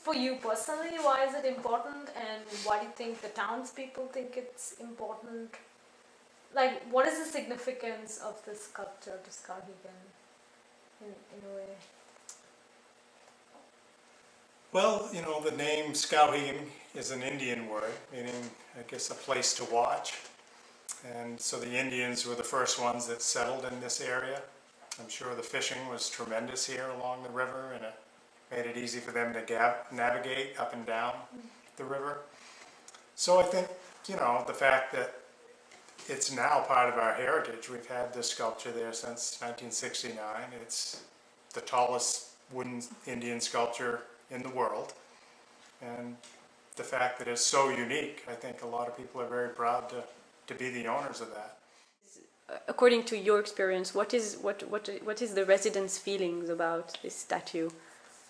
for you personally, why is it important, and why do you think the townspeople think it's important? Like, what is the significance of this sculpture to Skowhegan in a way? Well, you know, the name Skowhegan is an Indian word, meaning, I guess, a place to watch. And so the Indians were the first ones that settled in this area. I'm sure the fishing was tremendous here along the river, and it made it easy for them to navigate up and down the river. So I think, you know, the fact that it's now part of our heritage. We've had this sculpture there since 1969. It's the tallest wooden Indian sculpture in the world, and the fact that it's so unique, I think a lot of people are very proud to be the owners of that. According to your experience, what is the residents' feelings about this statue?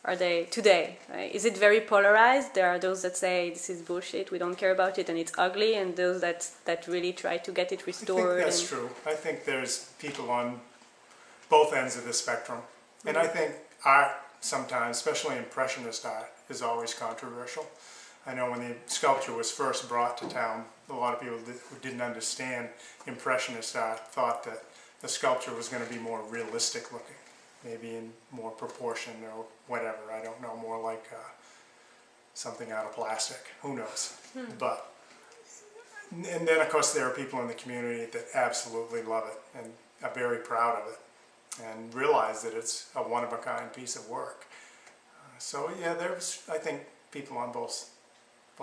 Are they today? Is it very polarized? There are those that say this is bullshit, we don't care about it, and it's ugly, and those that really try to get it restored. I think that's true. I think there's people on both ends of the spectrum, and I think art sometimes, especially Impressionist art, is always controversial. I know when the sculpture was first brought to town, a lot of people who didn't understand Impressionist art thought that the sculpture was going to be more realistic looking, maybe in more proportion or whatever, I don't know, more like something out of plastic, who knows. But, and then of course there are people in the community that absolutely love it and are very proud of it, and realize that it's a one-of-a-kind piece of work. So yeah, there's, I think, people on both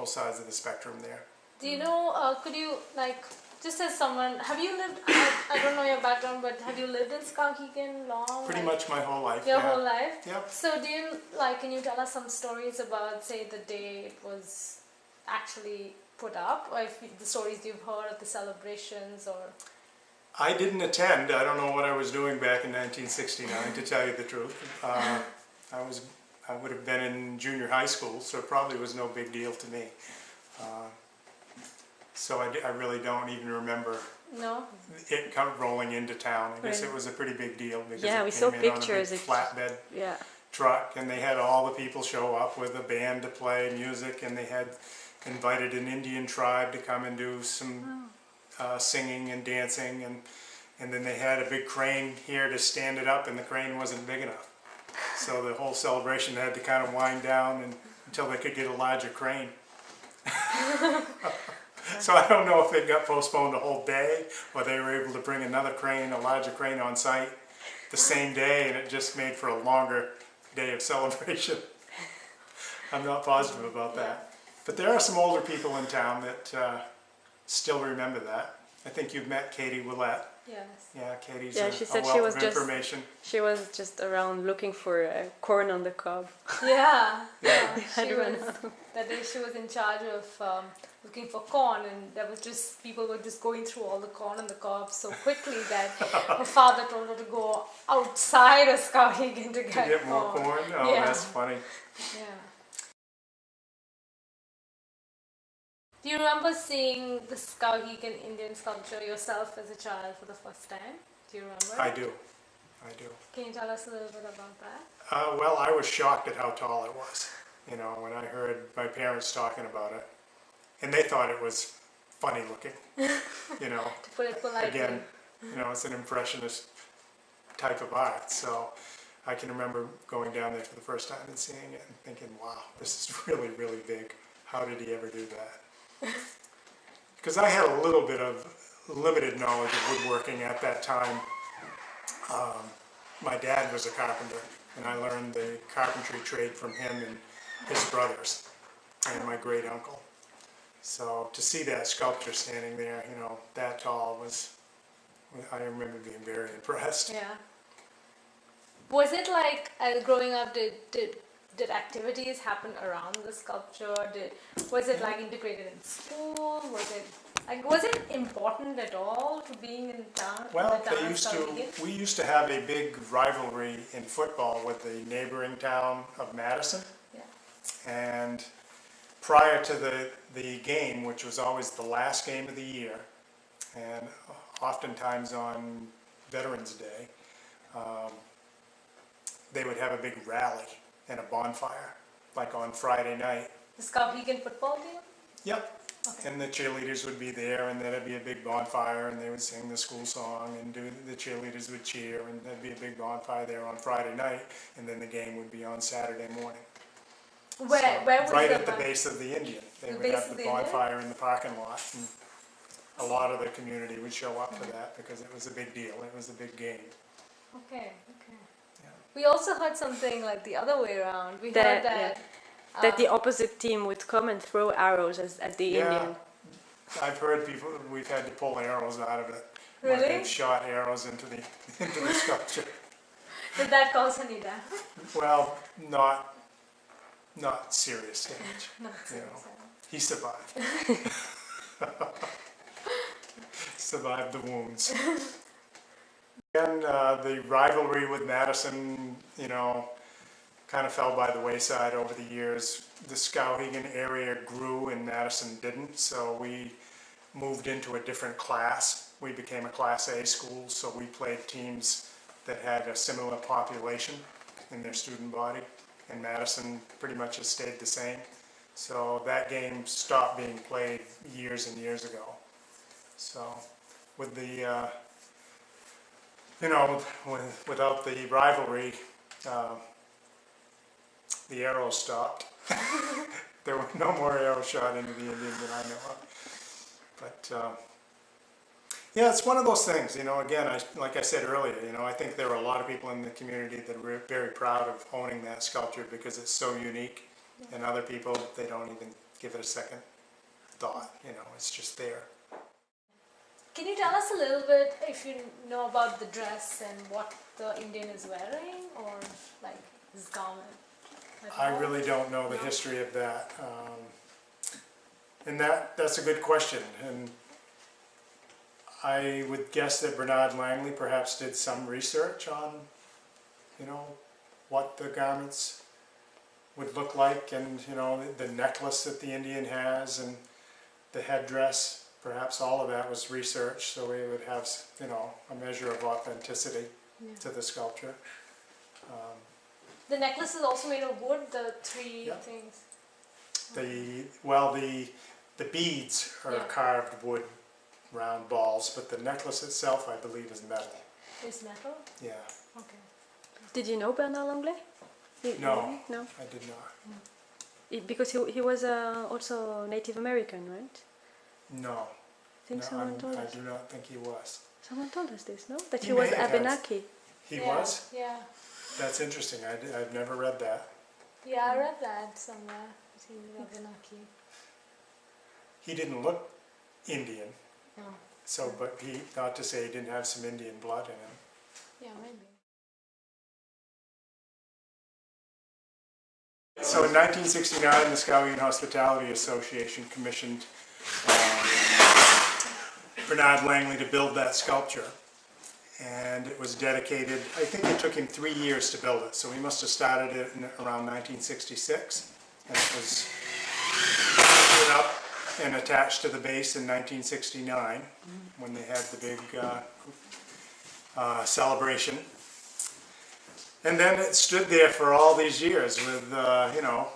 sides of the spectrum there. Do you know, could you, like, just as someone, have you lived, I don't know your background, but have you lived in Skowhegan long? Pretty much my whole life. Your whole life? Yep. So do you, like, can you tell us some stories about, say, the day it was actually put up, or if the stories you've heard of the celebrations, or... I didn't attend. I don't know what I was doing back in 1969, to tell you the truth. I would have been in junior high school, so it probably was no big deal to me. So I really don't even remember it come rolling into town. I guess it was a pretty big deal because it we came saw in pictures. on a big flatbed truck, and they had all the people show up with a band to play music, and they had invited an Indian tribe to come and do some singing and dancing, and then they had a big crane here to stand it up, and the crane wasn't big enough. So the whole celebration had to kind of wind down until they could get a larger crane. So I don't know if it got postponed a whole day, or they were able to bring another crane, a larger crane on site the same day, and it just made for a longer day of celebration. I'm not positive about that. But there are some older people in town that still remember that. I think you've met Katie Willett. Yes. Yeah, Katie's she a said wealth of information. She was just around looking for corn on the cob. Yeah. That day she was in charge of looking for corn, and there was just, people were just going through all the corn on the cob so quickly that her father told her to go outside of Skowhegan to get more corn. Oh, yeah. That's funny. Yeah. Do you remember seeing the Skowhegan Indian sculpture yourself as a child for the first time? Do you remember? I do. Can you tell us a little bit about that? Well, I was shocked at how tall it was. You know, when I heard my parents talking about it, and they thought it was funny looking. You know, to put it politely. Again, you know, it's an Impressionist type of art, so I can remember going down there for the first time and seeing it and thinking, wow, this is really, really big. How did he ever do that? Because I had a little bit of limited knowledge of woodworking at that time. My dad was a carpenter, and I learned the carpentry trade from him and his brothers and my great uncle. So to see that sculpture standing there, you know, that tall I remember being very impressed. Yeah. Was it like, growing up, did activities happen around the sculpture? Was it like integrated in school? Was it important at all to being in town? Well, we used to have a big rivalry in football with the neighboring town of Madison. Yeah. And prior to the game, which was always the last game of the year, and oftentimes on Veterans Day, they would have a big rally and a bonfire like on Friday night. The Skowhegan football team? Yep. Okay. And the cheerleaders would be there, and there'd be a big bonfire, and they would sing the school song, and the cheerleaders would cheer, and there'd be a big bonfire there on Friday night, and then the game would be on Saturday morning. Where was right the at the base of the Indian. They The would base have of the the Indian? bonfire in the parking lot, and a lot of the community would show up for that because it was a big deal. It was a big game. Okay, okay. Yeah. We also heard something like the other way around. We That- heard that That the opposite team would come and throw arrows at the Yeah. Indian. I've heard people, we've had to pull arrows out of it. When Really? they've shot arrows into the sculpture. did that cause any damage? Well, not serious damage. No, You know. He survived. Survived the wounds. And the rivalry with Madison, you know, kind of fell by the wayside over the years. The Skowhegan area grew and Madison didn't, so we moved into a different class. We became a Class A school, so we played teams that had a similar population in their student body, and Madison pretty much has stayed the same. So that game stopped being played years and years ago. So with the, you know, without the rivalry, the arrows stopped. There were no more arrows shot into the Indian that I know of. But yeah, it's one of those things, you know, again, like I said earlier, you know, I think there are a lot of people in the community that are very proud of owning that sculpture because it's so unique. And other people, they don't even give it a second thought, you know, it's just there. Can you tell us a little bit if you know about the dress and what the Indian is wearing, or like his garment? at I all? really don't know the history of that. And that's a good question. And I would guess that Bernard Langley perhaps did some research on, you know, what the garments would look like, and, you know, the necklace that the Indian has and the headdress. Perhaps all of that was researched, so we would have, you know, a measure of authenticity to the sculpture. The necklace is also made of wood, the three Yeah. things. The beads are Yeah. carved wood, round balls, but the necklace itself, I believe, is metal. Is metal? Yeah, Okay. Did you know Bernard Langley? No. No. I did not. Because he was also Native American, right? No, I think someone told I us. do not think he was. Someone told us this, no? That He he was may have had- Abenaki. He Yeah, was? Yeah. That's interesting. I've never read that. Yeah, I read that somewhere. He was Abenaki. He didn't look Indian, No. so, but not to say he didn't have some Indian blood in him. Yeah, maybe. So in 1969, the Skowhegan Hospitality Association commissioned Bernard Langley to build that sculpture. And it was dedicated, I think it took him 3 years to build it, so he must have started it in around 1966. And it was put up and attached to the base in 1969, when they had the big celebration. And then it stood there for all these years with, you know,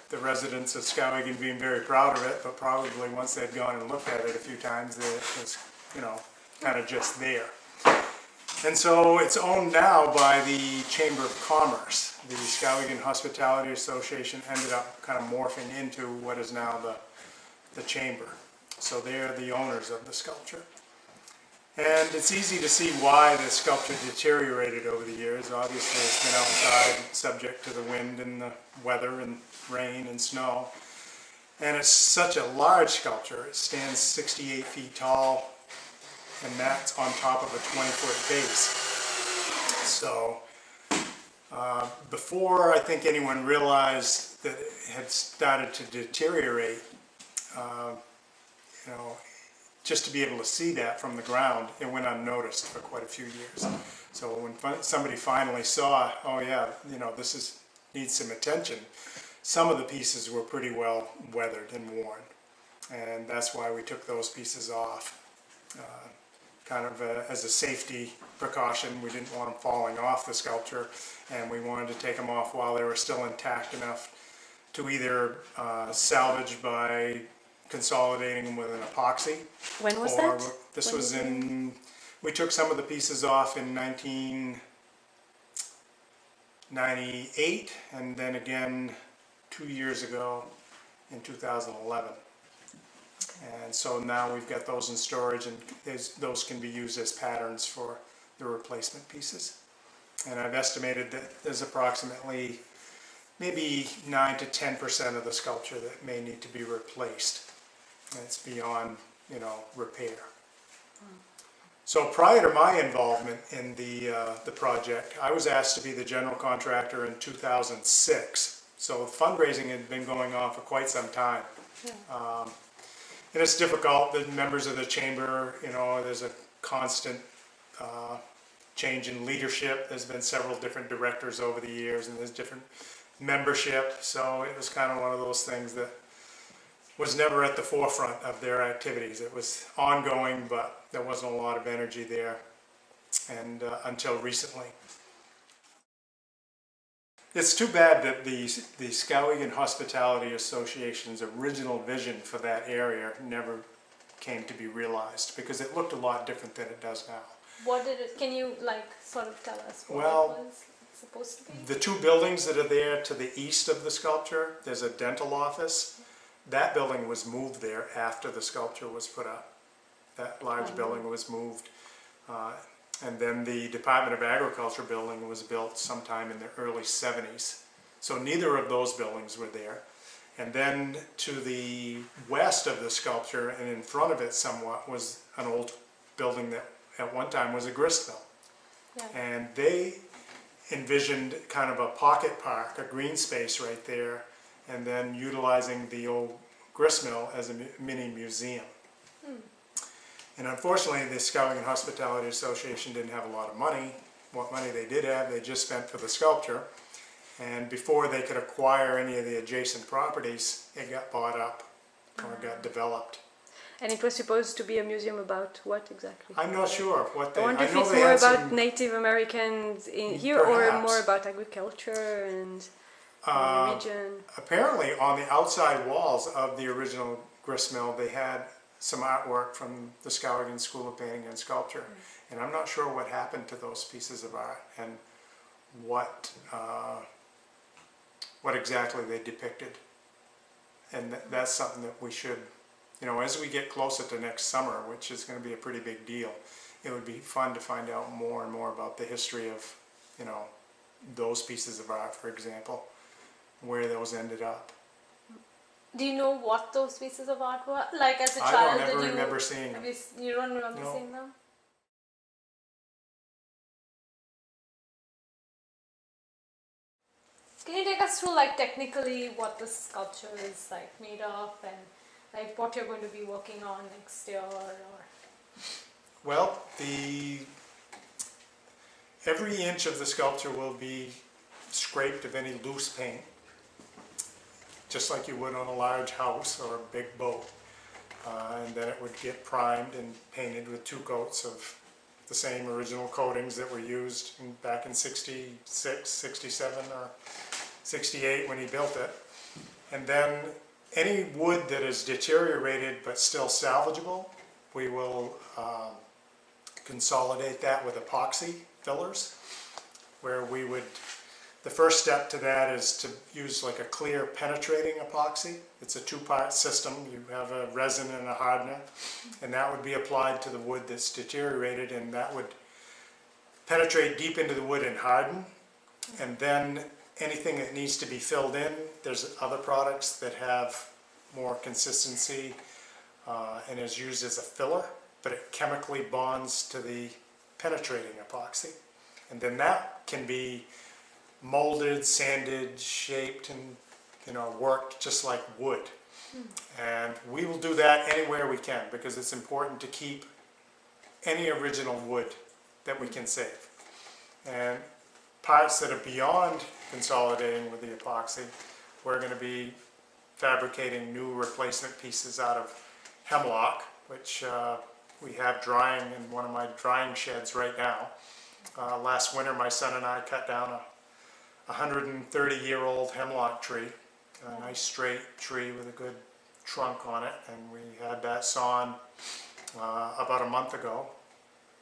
the residents of Skowhegan being very proud of it, but probably once they'd gone and looked at it a few times, it was, you know, kind of just there. And so it's owned now by the Chamber of Commerce. The Skowhegan Hospitality Association ended up kind of morphing into what is now the Chamber. So they're the owners of the sculpture. And it's easy to see why the sculpture deteriorated over the years. Obviously, it's been outside, subject to the wind and the weather and rain and snow. And it's such a large sculpture. It stands 68 feet tall, and that's on top of a 20-foot base. So before I think anyone realized that it had started to deteriorate, you know, just to be able to see that from the ground, it went unnoticed for quite a few years. So when somebody finally saw, oh yeah, you know, this needs some attention, some of the pieces were pretty well weathered and worn. And that's why we took those pieces off. Kind of as a safety precaution. We didn't want them falling off the sculpture, and we wanted to take them off while they were still intact enough to either salvage by consolidating them with an epoxy. When was or that? This When was was it? in, we took some of the pieces off in 1998 and then again 2 years ago in 2011. And so now we've got those in storage, and those can be used as patterns for the replacement pieces. And I've estimated that there's approximately maybe 9 to 10% of the sculpture that may need to be replaced. And it's beyond, repair. So prior to my involvement in the project, I was asked to be the general contractor in 2006. So fundraising had been going on for quite some time. Yeah. And it's difficult. The members of the chamber, there's a constant change in leadership. There's been several different directors over the years, and there's different membership. So it was kind of one of those things that was never at the forefront of their activities. It was ongoing, but there wasn't a lot of energy there, and until recently. It's too bad that the Skowhegan Hospitality Association's original vision for that area never came to be realized, because it looked a lot different than it does now. What did it, can you sort of tell us what Well, it was supposed to be? The two buildings that are there to the east of the sculpture, there's a dental office. That building was moved there after the sculpture was put up. That large building was moved. And then the Department of Agriculture building was built sometime in the early 70s. So neither of those buildings were there. And then to the west of the sculpture and in front of it somewhat was an old building that at one time was a grist mill. Yeah. And they envisioned kind of a pocket park, a green space right there, and then utilizing the old grist mill as a mini museum. And unfortunately, the Skowhegan Hospitality Association didn't have a lot of money. What money they did have, they just spent for the sculpture. And before they could acquire any of the adjacent properties, it got bought up or got developed. And it was supposed to be a museum about what exactly? I'm not sure what they. I wonder if know it's they more had about some- Native Americans in here, or Perhaps. more about agriculture and the region. Apparently, on the outside walls of the original grist mill, they had some artwork from the Skowhegan School of Painting and Sculpture. And I'm not sure what happened to those pieces of art and what exactly they depicted. And that's something that we should, as we get closer to next summer, which is going to be a pretty big deal, it would be fun to find out more and more about the history of, those pieces of art, for example, where those ended up. Do you know what those pieces of art were? Like as a I child, don't ever did you remember seeing them. You don't remember No. seeing them? Can you take us through technically what the sculpture is made of, and what you're going to be working on next year, or Well, every inch of the sculpture will be scraped of any loose paint, just like you would on a large house or a big boat. And then it would get primed and painted with 2 coats of the same original coatings that were used back in 66, 67, or 68 when he built it. And then any wood that is deteriorated but still salvageable, we will consolidate that with epoxy fillers, where we would, the first step to that is to use a clear penetrating epoxy. It's a 2-part system. You have a resin and a hardener, and that would be applied to the wood that's deteriorated, and that would penetrate deep into the wood and harden. And then anything that needs to be filled in, there's other products that have more consistency and is used as a filler, but it chemically bonds to the penetrating epoxy. And then that can be molded, sanded, shaped, and worked just like wood. And we will do that anywhere we can, because it's important to keep any original wood that we can save. And parts that are beyond consolidating with the epoxy, we're going to be fabricating new replacement pieces out of hemlock, which we have drying in one of my drying sheds right now. Last winter, my son and I cut down a 130-year-old hemlock tree, a nice straight tree with a good trunk on it, and we had that sawn about a month ago,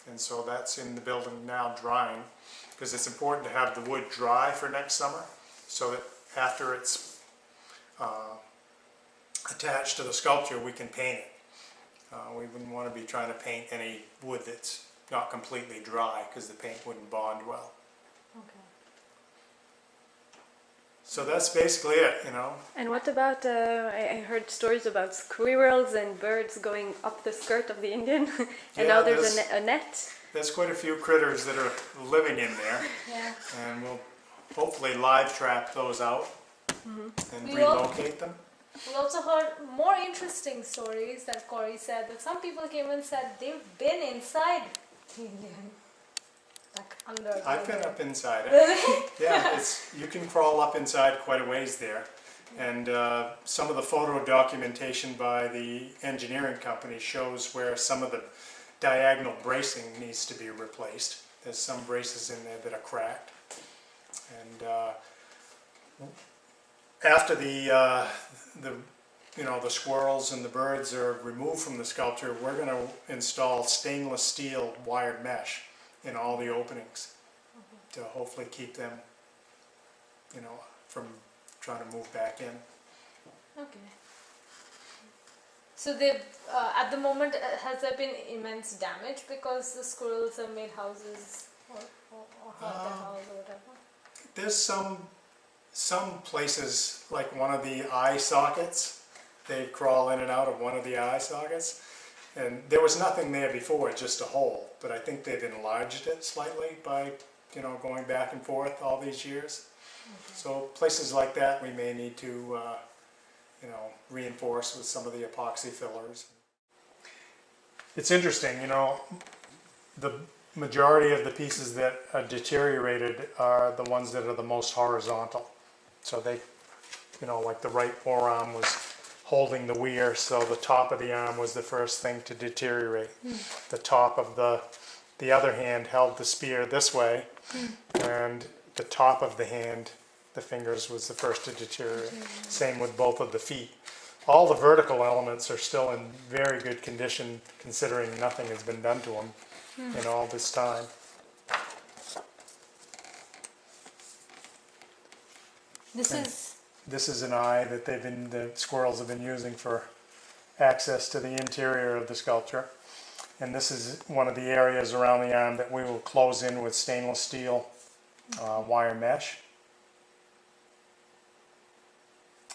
and so that's in the building now drying, because it's important to have the wood dry for next summer, so that after it's attached to the sculpture we can paint it. We wouldn't want to be trying to paint any wood that's not completely dry, because the paint wouldn't bond well. Okay. So that's basically it, you know. And what about, I heard stories about squirrels and birds going up the skirt of the Indian, and Yeah, now there's a net. There's quite a few critters that are living in there, Yeah. and we'll hopefully live trap those out and We all- relocate them. We also heard more interesting stories that Corey said, that some people came and said they've been inside the Indian. Like under. I've been up inside it. Really? Yeah, you can crawl up inside quite a ways there. And some of the photo documentation by the engineering company shows where some of the diagonal bracing needs to be replaced. There's some braces in there that are cracked. And after the squirrels and the birds are removed from the sculpture, we're going to install stainless steel wired mesh in all the openings to hopefully keep them, from trying to move back in. Okay. So they've, at the moment, has there been immense damage because the squirrels have made houses or hurt the house or whatever? There's some places, like one of the eye sockets, they crawl in and out of one of the eye sockets. And there was nothing there before, just a hole. But I think they've enlarged it slightly by, going back and forth all these years. Okay. So places like that we may need to, reinforce with some of the epoxy fillers. It's interesting, the majority of the pieces that are deteriorated are the ones that are the most horizontal. So they, like the right forearm was holding the weir, so the top of the arm was the first thing to deteriorate. The top of the other hand held the spear this way, and the top of the hand, the fingers, was the first to deteriorate. Same with both of the feet. All the vertical elements are still in very good condition, considering nothing has been done to them in all this time. This is an eye that the squirrels have been using for access to the interior of the sculpture. And this is one of the areas around the arm that we will close in with stainless steel wire mesh.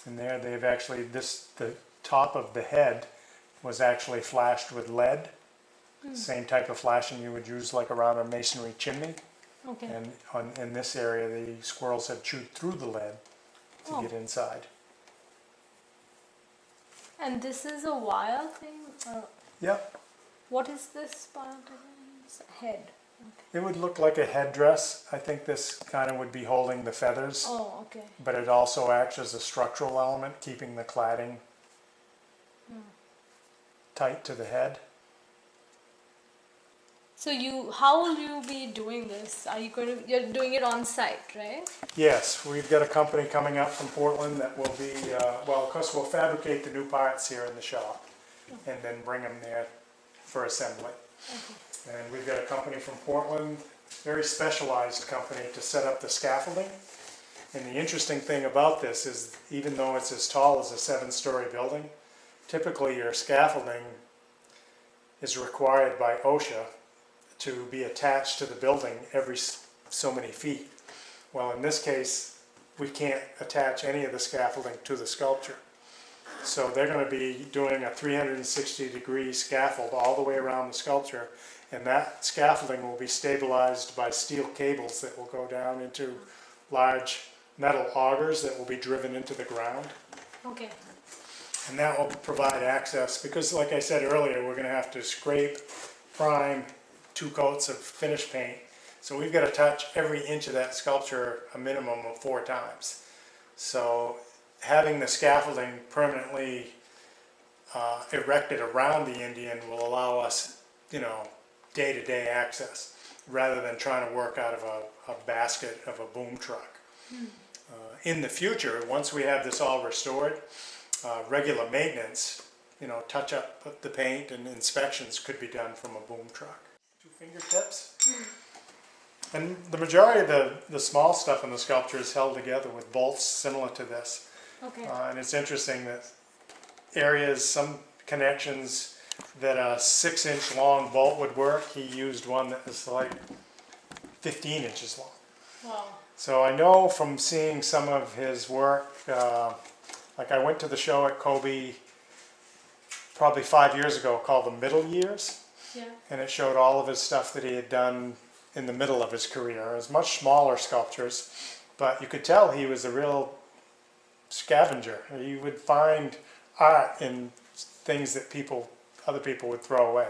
And there they've actually, the top of the head was actually flashed with lead. Same type of flashing you would use like around a masonry chimney. Okay. And in this area the squirrels have chewed through the lead to get inside. And this is a wire thing? Yep. What is this part again? It's a head. Okay. It would look like a headdress. I think this kind of would be holding the feathers. Oh, okay. But it also acts as a structural element, keeping the cladding tight to the head. So how will you be doing this? You're doing it on site, right? Yes, we've got a company coming up from Portland that will be, of course we'll fabricate the new parts here in the shop and then bring them there for assembly. Okay. And we've got a company from Portland, very specialized company, to set up the scaffolding. And the interesting thing about this is, even though it's as tall as a 7-story building, typically your scaffolding is required by OSHA to be attached to the building every so many feet. Well, in this case, we can't attach any of the scaffolding to the sculpture. So they're going to be doing a 360-degree scaffold all the way around the sculpture, and that scaffolding will be stabilized by steel cables that will go down into large metal augers that will be driven into the ground. Okay. And that will provide access, because like I said earlier, we're going to have to scrape, prime, 2 coats of finish paint. So we've got to touch every inch of that sculpture a minimum of 4 times. So having the scaffolding permanently erected around the Indian will allow us, day-to-day access, rather than trying to work out of a basket of a boom truck. in the future, once we have this all restored, regular maintenance, touch up the paint and inspections could be done from a boom truck. 2 fingertips. And the majority of the small stuff in the sculpture is held together with bolts similar to this. Okay. And it's interesting that some connections that a 6-inch long bolt would work, he used one that was like 15 inches long. Wow. So I know from seeing some of his work, like I went to the show at Kobe probably 5 years ago called The Middle Years, Yeah. and it showed all of his stuff that he had done in the middle of his career. It was much smaller sculptures, but you could tell he was a real scavenger. He would find art in things that other people would throw away.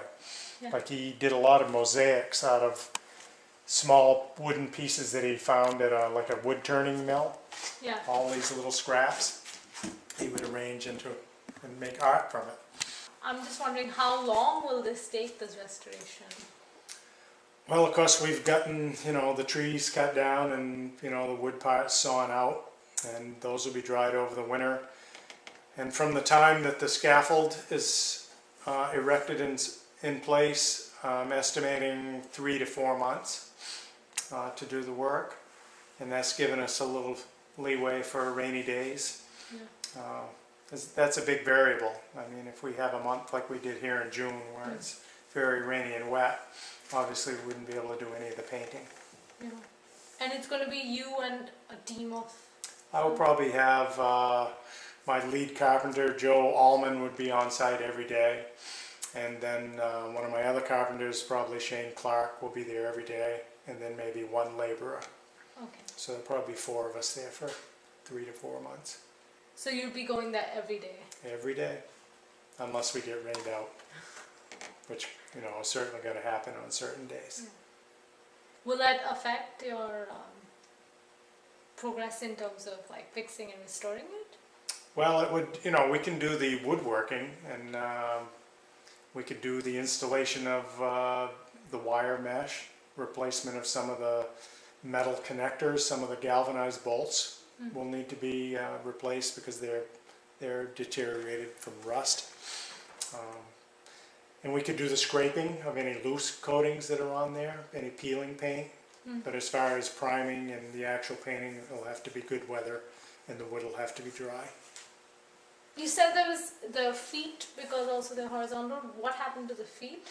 Yeah. Like he did a lot of mosaics out of small wooden pieces that he found at like a wood turning mill. Yeah. All these little scraps he would arrange and make art from it. I'm just wondering, how long will this take, this restoration? Well, of course, we've gotten, the trees cut down and, the wood parts sawn out, and those will be dried over the winter. And from the time that the scaffold is erected in place, I'm estimating 3 to 4 months to do the work. And that's given us a little leeway for rainy days. Yeah. That's a big variable. I mean, if we have a month like we did here in June where it's very rainy and wet, obviously we wouldn't be able to do any of the painting. Yeah. And it's going to be you and a team of... I will probably have my lead carpenter, Joe Allman, would be on site every day. And then one of my other carpenters, probably Shane Clark, will be there every day. And then maybe one laborer. Okay. So there'll probably be 4 of us there for 3 to 4 months. So you'll be going there every day? Every day, unless we get rained out, which, is certainly going to happen on certain days. Yeah. Will that affect your progress in terms of like fixing and restoring it? Well, it would, we can do the woodworking, and we could do the installation of the wire mesh, replacement of some of the metal connectors, some of the galvanized bolts will need to be replaced because they're deteriorated from rust. And we could do the scraping of any loose coatings that are on there, any peeling paint. But as far as priming and the actual painting, it'll have to be good weather and the wood will have to be dry. You said there was the feet because also they're horizontal. What happened to the feet?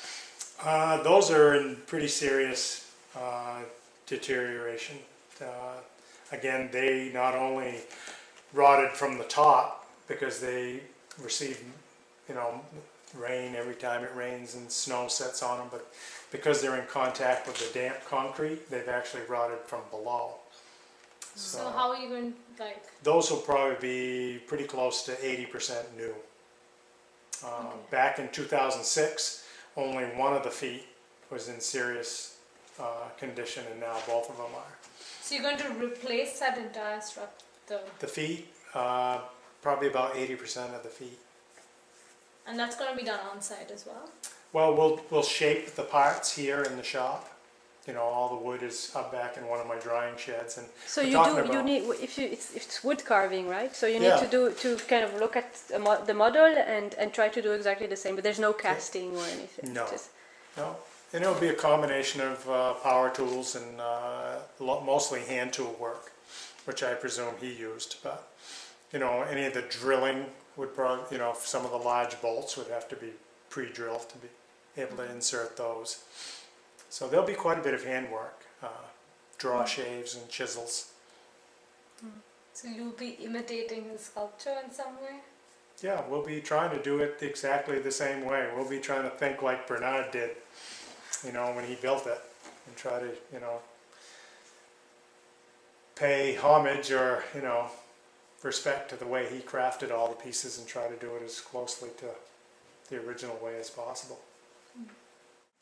Those are in pretty serious deterioration. Again, they not only rotted from the top because they receive, rain every time it rains and snow sets on them, but because they're in contact with the damp concrete, they've actually rotted from below. So how are you going to Those will probably be pretty close to 80% new. Okay. Back in 2006, only one of the feet was in serious condition, and now both of them are. So you're going to replace that entire structure? The feet, probably about 80% of the feet. And that's going to be done on site as well? Well, we'll shape the parts here in the shop. All the wood is up back in one of my drying sheds, and So you need it's wood carving, right? So you need to kind of look at the model and try to do exactly the same, but there's no casting or anything. No. Just... No, and it'll be a combination of power tools and mostly hand tool work, which I presume he used. But any of the drilling would probably, some of the large bolts would have to be pre-drilled to be able to insert those. So there'll be quite a bit of handwork, draw shaves and chisels. So you'll be imitating his sculpture in some way? Yeah, we'll be trying to do it exactly the same way. We'll be trying to think like Bernard did, when he built it, and try to, pay homage or, respect to the way he crafted all the pieces and try to do it as closely to the original way as possible.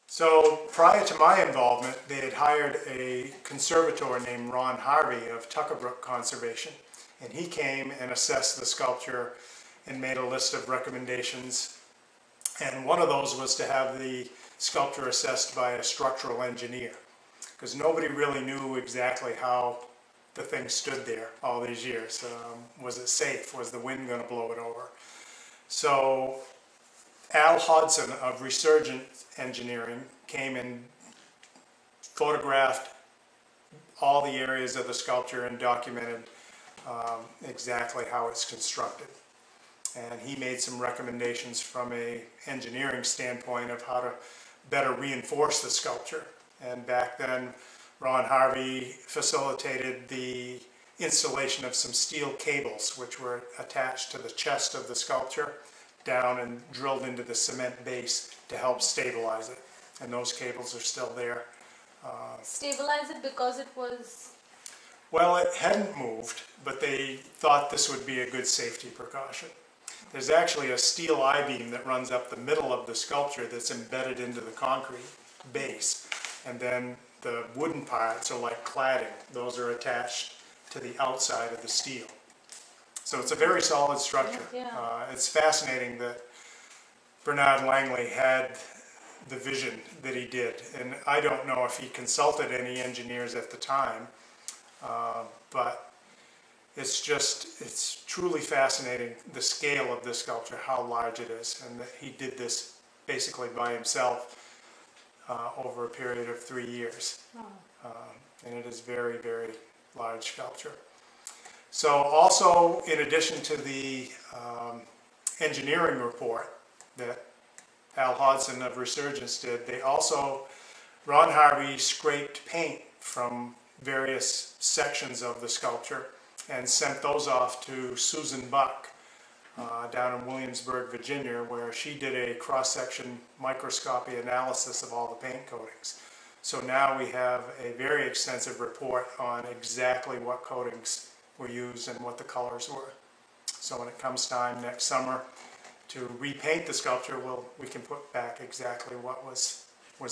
So prior to my involvement, they had hired a conservator named Ron Harvey of Tuckerbrook Conservation, and he came and assessed the sculpture and made a list of recommendations, and one of those was to have the sculpture assessed by a structural engineer, because nobody really knew exactly how the thing stood there all these years. Was it safe? Was the wind going to blow it over? So Al Hodson of Resurgent Engineering came and photographed all the areas of the sculpture and documented exactly how it's constructed. And he made some recommendations from a engineering standpoint of how to better reinforce the sculpture. And back then, Ron Harvey facilitated the installation of some steel cables which were attached to the chest of the sculpture down and drilled into the cement base to help stabilize it. And those cables are still there. Stabilize it because it was... Well, it hadn't moved, but they thought this would be a good safety precaution. There's actually a steel I-beam that runs up the middle of the sculpture that's embedded into the concrete base. And then the wooden parts are like cladding. Those are attached to the outside of the steel. So it's a very solid structure. Yeah. It's fascinating that Bernard Langley had the vision that he did. And I don't know if he consulted any engineers at the time, but it's truly fascinating, the scale of this sculpture, how large it is, and that he did this basically by himself over a period of 3 years. And it is very, very large sculpture. So also, in addition to the engineering report that Al Hodson of Resurgence did, they also, Ron Harvey scraped paint from various sections of the sculpture and sent those off to Susan Buck down in Williamsburg, Virginia, where she did a cross-section microscopy analysis of all the paint coatings. So now we have a very extensive report on exactly what coatings were used and what the colors were. So when it comes time next summer to repaint the sculpture, we can put back exactly what was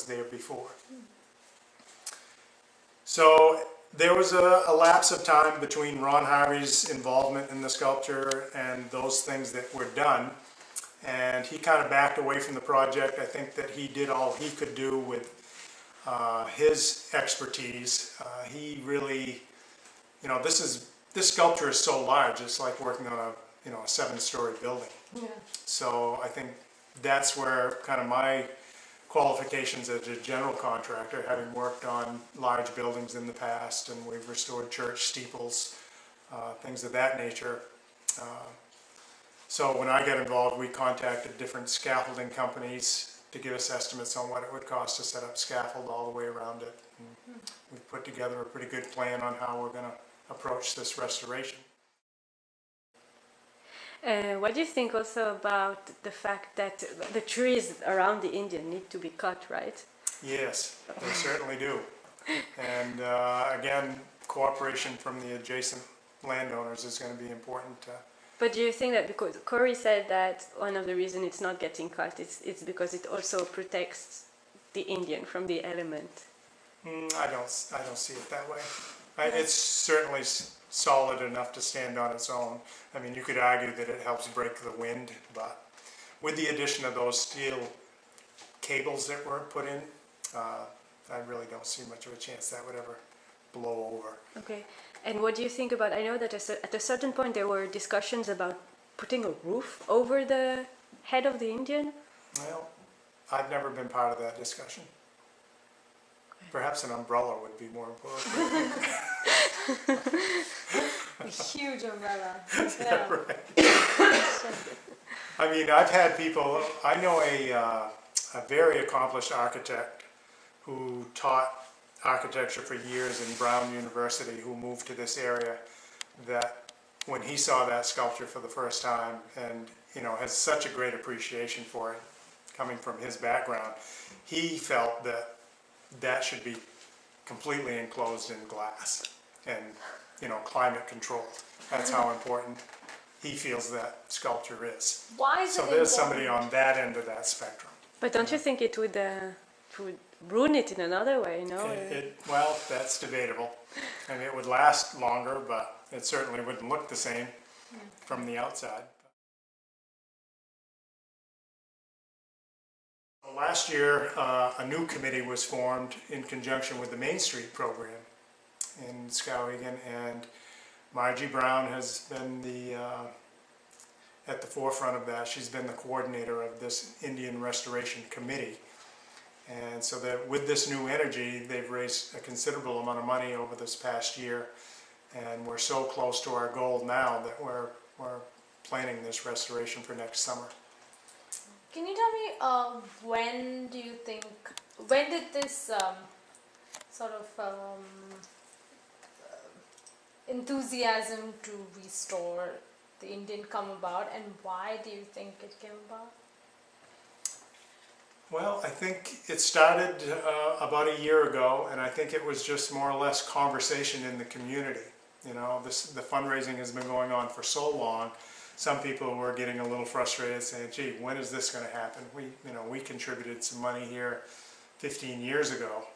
there before. So there was a lapse of time between Ron Harvey's involvement in the sculpture and those things that were done, and he kind of backed away from the project. I think that he did all he could do with his expertise. He really, this sculpture is so large, it's like working on a 7-story building. Yeah. So I think that's where kind of my qualifications as a general contractor, having worked on large buildings in the past, and we've restored church steeples, things of that nature. So when I got involved, we contacted different scaffolding companies to give us estimates on what it would cost to set up scaffold all the way around it. And we've put together a pretty good plan on how we're going to approach this restoration. What do you think also about the fact that the trees around the Indian need to be cut, right? Yes, they certainly do. And again, cooperation from the adjacent landowners is going to be important. But do you think that, because Corey said that one of the reasons it's not getting cut, it's because it also protects the Indian from the element? I don't see it that way. It's certainly solid enough to stand on its own. I mean, you could argue that it helps break the wind, but with the addition of those steel cables that were put in, I really don't see much of a chance that would ever blow over. Okay. And what do you think about, I know that at a certain point there were discussions about putting a roof over the head of the Indian? Well, I've never been part of that discussion. Perhaps an umbrella would be more appropriate. A huge umbrella. Yeah, right. I mean, I've had people, I know a very accomplished architect who taught architecture for years in Brown University, who moved to this area, that when he saw that sculpture for the first time, and has such a great appreciation for it coming from his background, he felt that should be completely enclosed in glass and climate controlled. That's how important he feels that sculpture is. Why is So it there's important? somebody on that end of that spectrum. But don't you think it would ruin it in another way, no? Well, that's debatable. And it would last longer, but it certainly wouldn't look the same from the outside. Last year, a new committee was formed in conjunction with the Main Street program. in Skowhegan, and Margie Brown has been at the forefront of that. She's been the coordinator of this Indian Restoration Committee. And so that with this new energy, they've raised a considerable amount of money over this past year. And we're so close to our goal now that we're planning this restoration for next summer. Can you tell me when did this sort of enthusiasm to restore the Indian come about, and why do you think it came about? Well, I think it started about a year ago, and I think it was just more or less conversation in the community. You know, the fundraising has been going on for so long. Some people were getting a little frustrated, saying, "Gee, when is this going to happen?" We contributed some money here 15 years ago.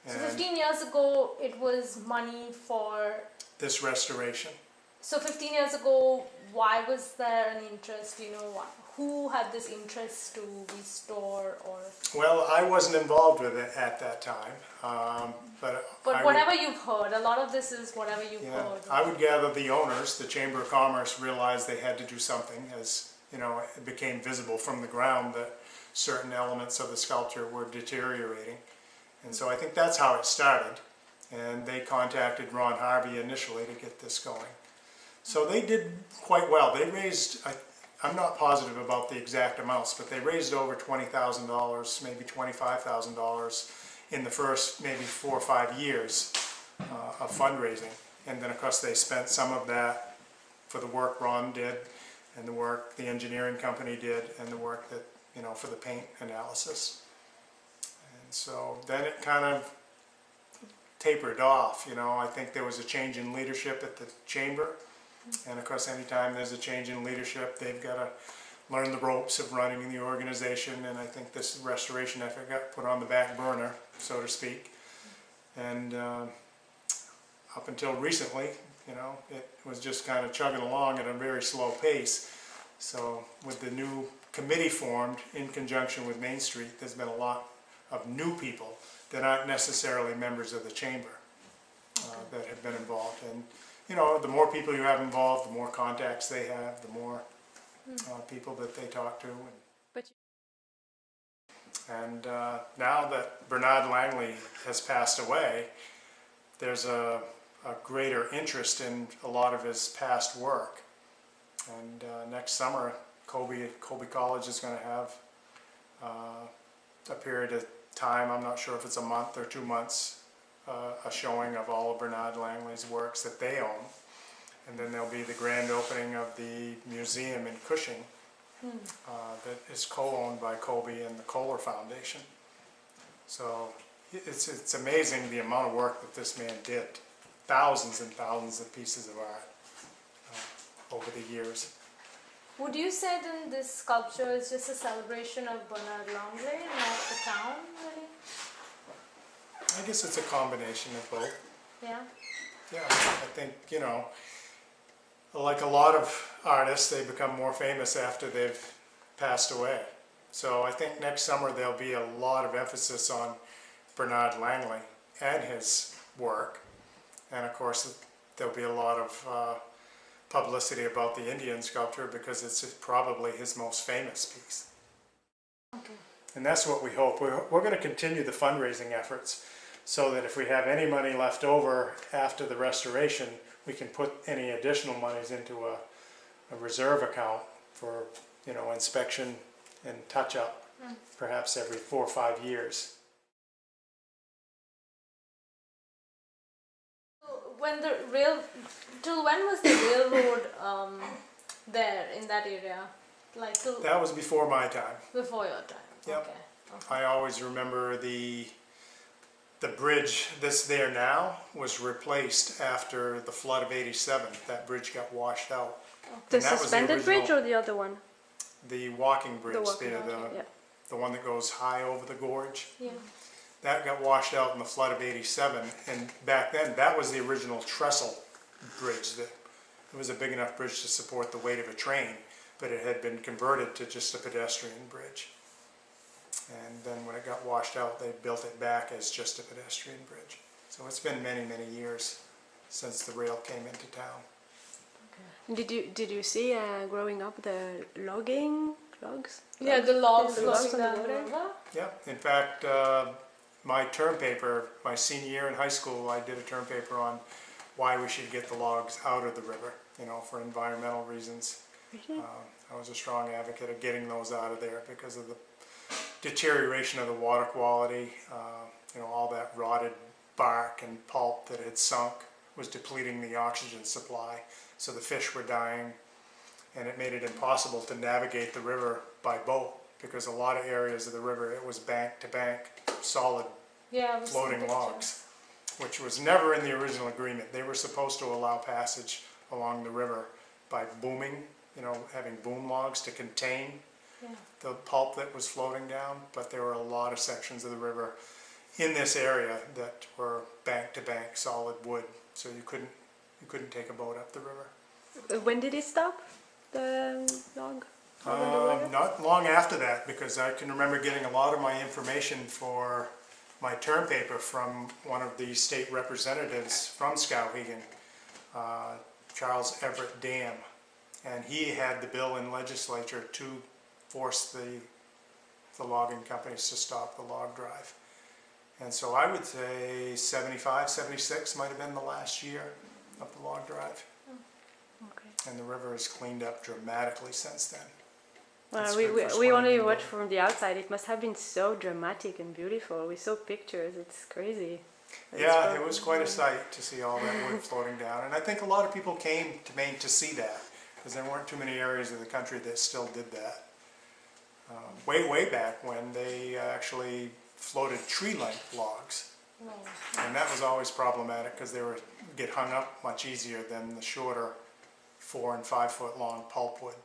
So 15 years ago, it was money for this restoration. So 15 years ago, why was there an interest? You know, who had this interest to restore or? Well, I wasn't involved with it at that time, but whatever you've heard, a lot of this is whatever you've heard. I would gather the owners, the Chamber of Commerce, realized they had to do something, as you know, it became visible from the ground that certain elements of the sculpture were deteriorating, and so I think that's how it started. And they contacted Ron Harvey initially to get this going. So they did quite well. They raised, I'm not positive about the exact amounts, but they raised over $20,000, maybe $25,000 in the first maybe 4 or 5 years of fundraising. And then of course they spent some of that for the work Ron did, and the work the engineering company did, and the work that, you know, for the paint analysis. And so then it kind of tapered off. You know, I think there was a change in leadership at the chamber, and of course anytime there's a change in leadership, they've got to learn the ropes of running the organization, and I think this restoration effort got put on the back burner, so to speak. And up until recently, you know, it was just kind of chugging along at a very slow pace. So with the new committee formed in conjunction with Main Street, there's been a lot of new people that aren't necessarily members of the chamber that have been involved. And you know, the more people you have involved, the more contacts they have, the more people that they talk to. And now that Bernard Langley has passed away, there's a greater interest in a lot of his past work. And next summer, Colby College is going to have a period of time, I'm not sure if it's a month or 2 months, a showing of all of Bernard Langley's works that they own. And then there'll be the grand opening of the museum in Cushing that is co-owned by Colby and the Kohler Foundation. So it's amazing the amount of work that this man did. Thousands and thousands of pieces of art over the years. Would you say then this sculpture is just a celebration of Bernard Langley, not the town, really? I guess it's a combination of both. Yeah? Yeah, I think, you know, like a lot of artists, they become more famous after they've passed away. So I think next summer there'll be a lot of emphasis on Bernard Langley and his work. And of course, there'll be a lot of publicity about the Indian sculpture because it's probably his most famous piece. Okay. And that's what we hope. We're going to continue the fundraising efforts so that if we have any money left over after the restoration, we can put any additional monies into a reserve account for, you know, inspection and touch-up, perhaps every 4 or 5 years. Till when was the railroad there in that area? Like till That was before my time. before your time. Yep. Okay. I always remember the bridge that's there now was replaced after the flood of '87. That bridge got washed out. The And that was the suspended bridge original- or the other one? The walking bridge walking there, bridge, yeah. the one that goes high over the gorge. Yeah. That got washed out in the flood of '87, and back then that was the original trestle bridge. It was a big enough bridge to support the weight of a train, but it had been converted to just a pedestrian bridge. And then when it got washed out, they built it back as just a pedestrian bridge. So it's been many, many years since the rail came into town. Did you see growing up the logs? Yeah, the logs The logs floating on the down the water? river. Yeah, in fact, my term paper, my senior year in high school, I did a term paper on why we should get the logs out of the river, you know, for environmental reasons. Really? I was a strong advocate of getting those out of there because of the deterioration of the water quality. You know, all that rotted bark and pulp that had sunk was depleting the oxygen supply, so the fish were dying, and it made it impossible to navigate the river by boat because a lot of areas of the river, it was bank to bank, solid Yeah, I was floating seeing logs, which was never in the original agreement. They were supposed to allow passage along the river by booming, you know, having boom logs to contain Yeah. the pulp that was floating down, but there were a lot of sections of the river in this area that were bank to bank solid wood, so you couldn't take a boat up the river. When did it stop? The log? over the river? Not long after that, because I can remember getting a lot of my information for my term paper from one of the state representatives from Skowhegan, Charles Everett Dam, and he had the bill in legislature to force the logging companies to stop the log drive. And so I would say 75, 76 might have been the last year of the log drive. Okay. And the river has cleaned up dramatically since then. Well, It's we, good we, for we only swimming and watched boating. from the outside. It must have been so dramatic and beautiful. We saw pictures. It's crazy. Yeah, it was quite a sight to see all that wood floating down. And I think a lot of people came to Maine to see that, because there weren't too many areas of the country that still did that. Way back when they actually floated tree-length logs. And that was always problematic because they would get hung up much easier than the shorter 4 and 5 foot long pulpwood.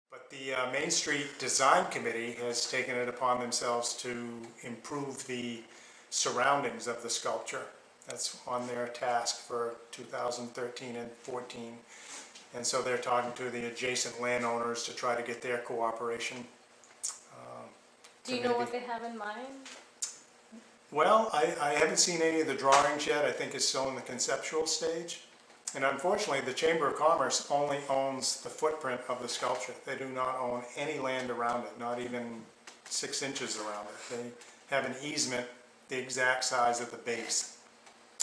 But the Main Street Design Committee has taken it upon themselves to improve the surroundings of the sculpture. That's on their task for 2013 and 14. And so they're talking to the adjacent landowners to try to get their cooperation. Do you know what they have in mind? Well, I haven't seen any of the drawings yet. I think it's still in the conceptual stage. And unfortunately, the Chamber of Commerce only owns the footprint of the sculpture. They do not own any land around it, not even 6 inches around it. They have an easement the exact size of the base.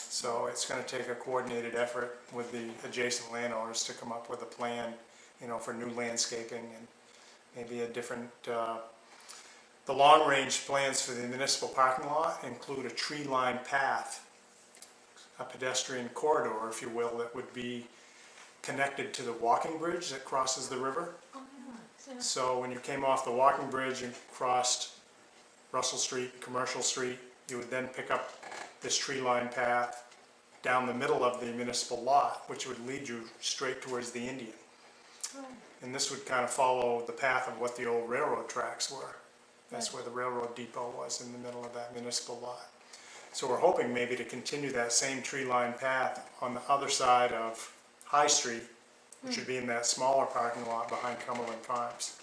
So it's going to take a coordinated effort with the adjacent landowners to come up with a plan, you know, for new landscaping and maybe a different, the long-range plans for the municipal parking lot include a tree-lined path, a pedestrian corridor, if you will, that would be connected to the walking bridge that crosses the river. Oh, yeah. So when you came off the walking bridge and crossed Russell Street, Commercial Street, you would then pick up this tree-lined path down the middle of the municipal lot, which would lead you straight towards the Indian. And this would kind of follow the path of what the old railroad tracks were. That's where the railroad depot was, in the middle of that municipal lot. So we're hoping maybe to continue that same tree-lined path on the other side of High Street, which would be in that smaller parking lot behind Cumberland Farms.